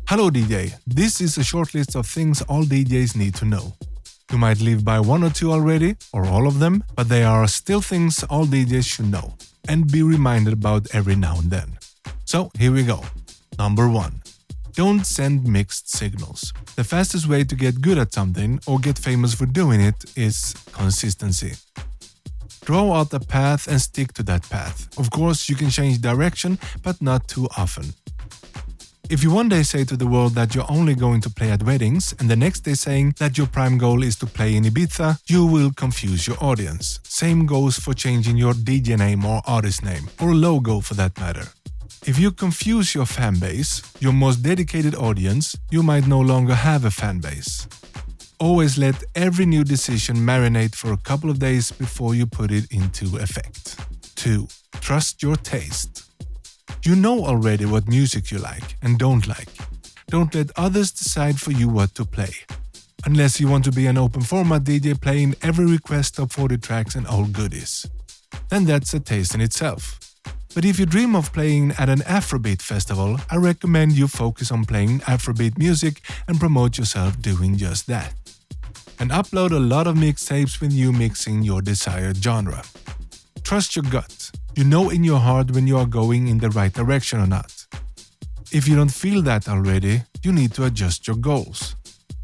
Hello DJ, this is a short list of things all DJs need to know. You might live by one or two already, or all of them, but there are still things all DJs should know and be reminded about every now and then. So here we go. Number 1. Don't send mixed signals. The fastest way to get good at something or get famous for doing it is consistency. Draw out a path and stick to that path. Of course, you can change direction, but not too often. If you one day say to the world that you're only going to play at weddings and the next day saying that your prime goal is to play in Ibiza, you will confuse your audience. Same goes for changing your DJ name or artist name, or logo for that matter. If you confuse your fan base, your most dedicated audience, you might no longer have a fan base. Always let every new decision marinate for a couple of days before you put it into effect. 2. Trust your taste. You know already what music you like and don't like. Don't let others decide for you what to play. Unless you want to be an open format DJ playing every request of 40 tracks and old goodies. Then that's a taste in itself. But if you dream of playing at an Afrobeat festival, I recommend you focus on playing Afrobeat music and promote yourself doing just that. And upload a lot of mixtapes with you mixing your desired genre. Trust your gut. You know in your heart when you are going in the right direction or not. If you don't feel that already, you need to adjust your goals.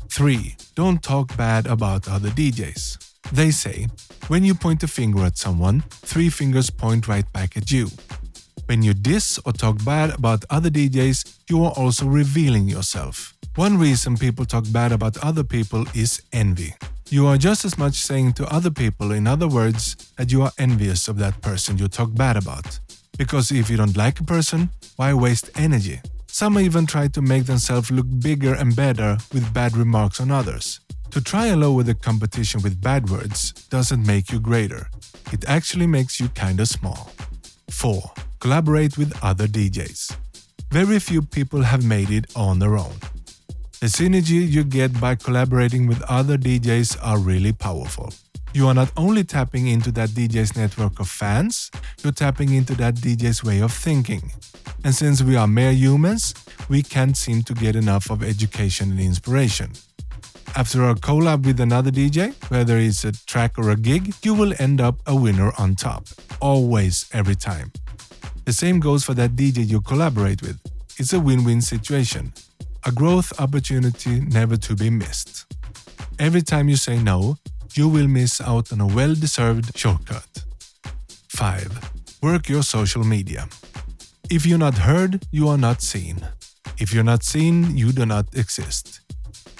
3. Don't talk bad about other DJs. They say, when you point a finger at someone, 3 fingers point right back at you. When you diss or talk bad about other DJs, you are also revealing yourself. One reason people talk bad about other people is envy. You are just as much saying to other people, in other words, that you are envious of that person you talk bad about. Because if you don't like a person, why waste energy? Some even try to make themselves look bigger and better with bad remarks on others. To try and lower the competition with bad words doesn't make you greater. It actually makes you kinda small. 4. Collaborate with other DJs. Very few people have made it on their own. The synergy you get by collaborating with other DJs are really powerful. You are not only tapping into that DJ's network of fans, you're tapping into that DJ's way of thinking. And since we are mere humans, we can't seem to get enough of education and inspiration. After a collab with another DJ, whether it's a track or a gig, you will end up a winner on top. Always, every time. The same goes for that DJ you collaborate with. It's a win-win situation. A growth opportunity never to be missed. Every time you say no, you will miss out on a well-deserved shortcut. 5. Work your social media. If you're not heard, you are not seen. If you're not seen, you do not exist.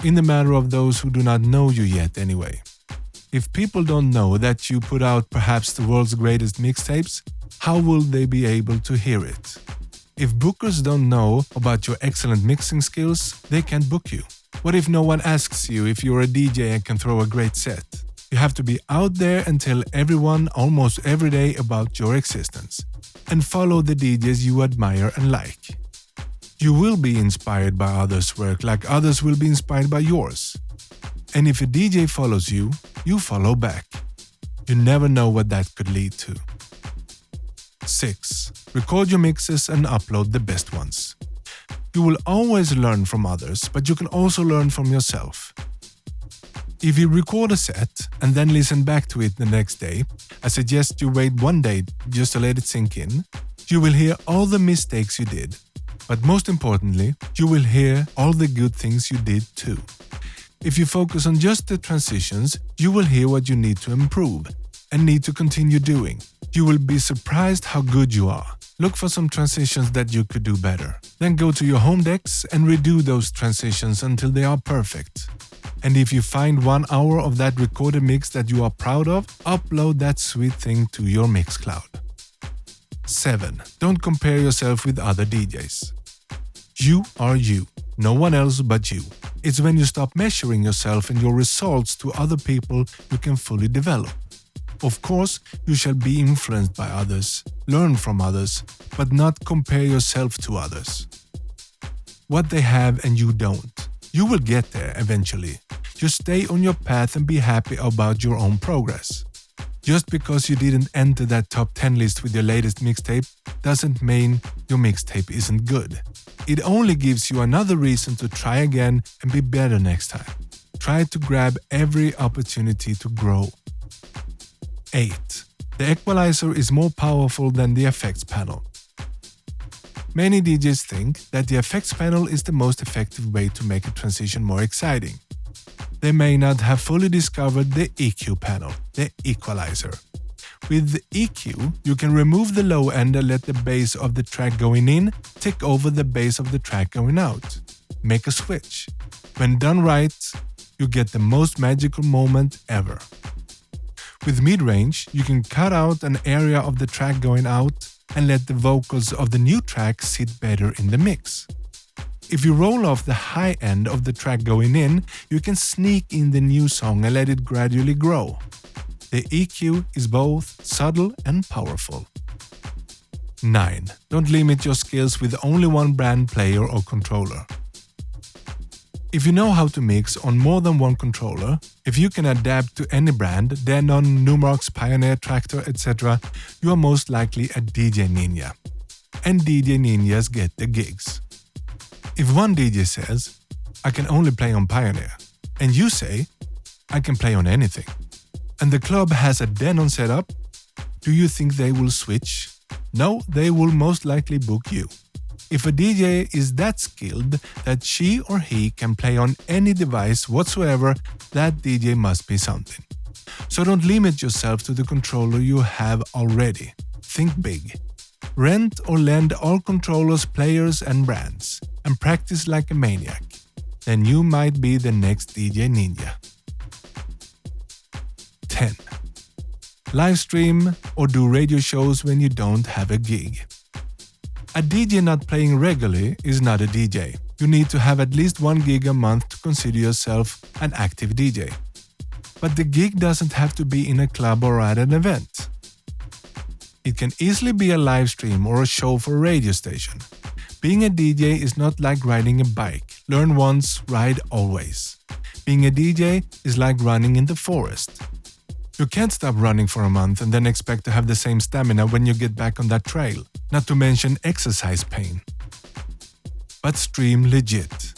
In the matter of those who do not know you yet anyway. If people don't know that you put out perhaps the world's greatest mixtapes, how will they be able to hear it? If bookers don't know about your excellent mixing skills, they can't book you. What if no one asks you if you're a DJ and can throw a great set? You have to be out there and tell everyone almost every day about your existence. And follow the DJs you admire and like. You will be inspired by others' work like others will be inspired by yours. And if a DJ follows you, you follow back. You never know what that could lead to. 6. Record your mixes and upload the best ones. You will always learn from others, but you can also learn from yourself. If you record a set and then listen back to it the next day, I suggest you wait one day just to let it sink in. You will hear all the mistakes you did, but most importantly, you will hear all the good things you did too. If you focus on just the transitions, you will hear what you need to improve and need to continue doing. You will be surprised how good you are. Look for some transitions that you could do better. Then go to your home decks and redo those transitions until they are perfect. And if you find 1 hour of that recorded mix that you are proud of, upload that sweet thing to your Mixcloud. 7. Don't compare yourself with other DJs. You are you, no one else but you. It's when you stop measuring yourself and your results to other people you can fully develop. Of course, you shall be influenced by others, learn from others, but not compare yourself to others. What they have and you don't. You will get there eventually. Just stay on your path and be happy about your own progress. Just because you didn't enter that top 10 list with your latest mixtape doesn't mean your mixtape isn't good. It only gives you another reason to try again and be better next time. Try to grab every opportunity to grow. 8. The equalizer is more powerful than the effects panel. Many DJs think that the effects panel is the most effective way to make a transition more exciting. They may not have fully discovered the EQ panel, the equalizer. With the EQ, you can remove the low end and let the bass of the track going in take over the bass of the track going out. Make a switch. When done right, you get the most magical moment ever. With mid-range, you can cut out an area of the track going out and let the vocals of the new track sit better in the mix. If you roll off the high end of the track going in, you can sneak in the new song and let it gradually grow. The EQ is both subtle and powerful. 9. Don't limit your skills with only one brand, player or controller. If you know how to mix on more than one controller, if you can adapt to any brand, Denon, Numarx, Pioneer, Traktor, etc., you are most likely a DJ ninja. And DJ ninjas get the gigs. If one DJ says, I can only play on Pioneer, and you say, I can play on anything, and the club has a Denon setup, do you think they will switch? No, they will most likely book you. If a DJ is that skilled that she or he can play on any device whatsoever, that DJ must be something. So don't limit yourself to the controller you have already. Think big. Rent or lend all controllers, players and brands, and practice like a maniac. Then you might be the next DJ ninja. 10. Live stream or do radio shows when you don't have a gig. A DJ not playing regularly is not a DJ. You need to have at least one gig a month to consider yourself an active DJ. But the gig doesn't have to be in a club or at an event. It can easily be a live stream or a show for a radio station. Being a DJ is not like riding a bike. Learn once, ride always. Being a DJ is like running in the forest. You can't stop running for a month and then expect to have the same stamina when you get back on that trail, not to mention exercise pain. But stream legit.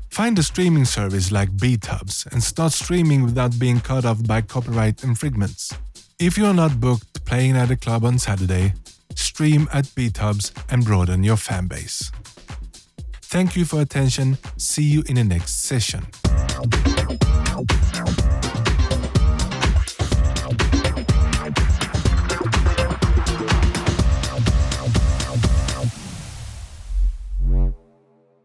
Find a streaming service like BeatHubs and start streaming without being cut off by copyright infringements. If you are not booked playing at a club on Saturday, stream at BeatHubs and broaden your fan base. Thank you for attention. See you in the next session.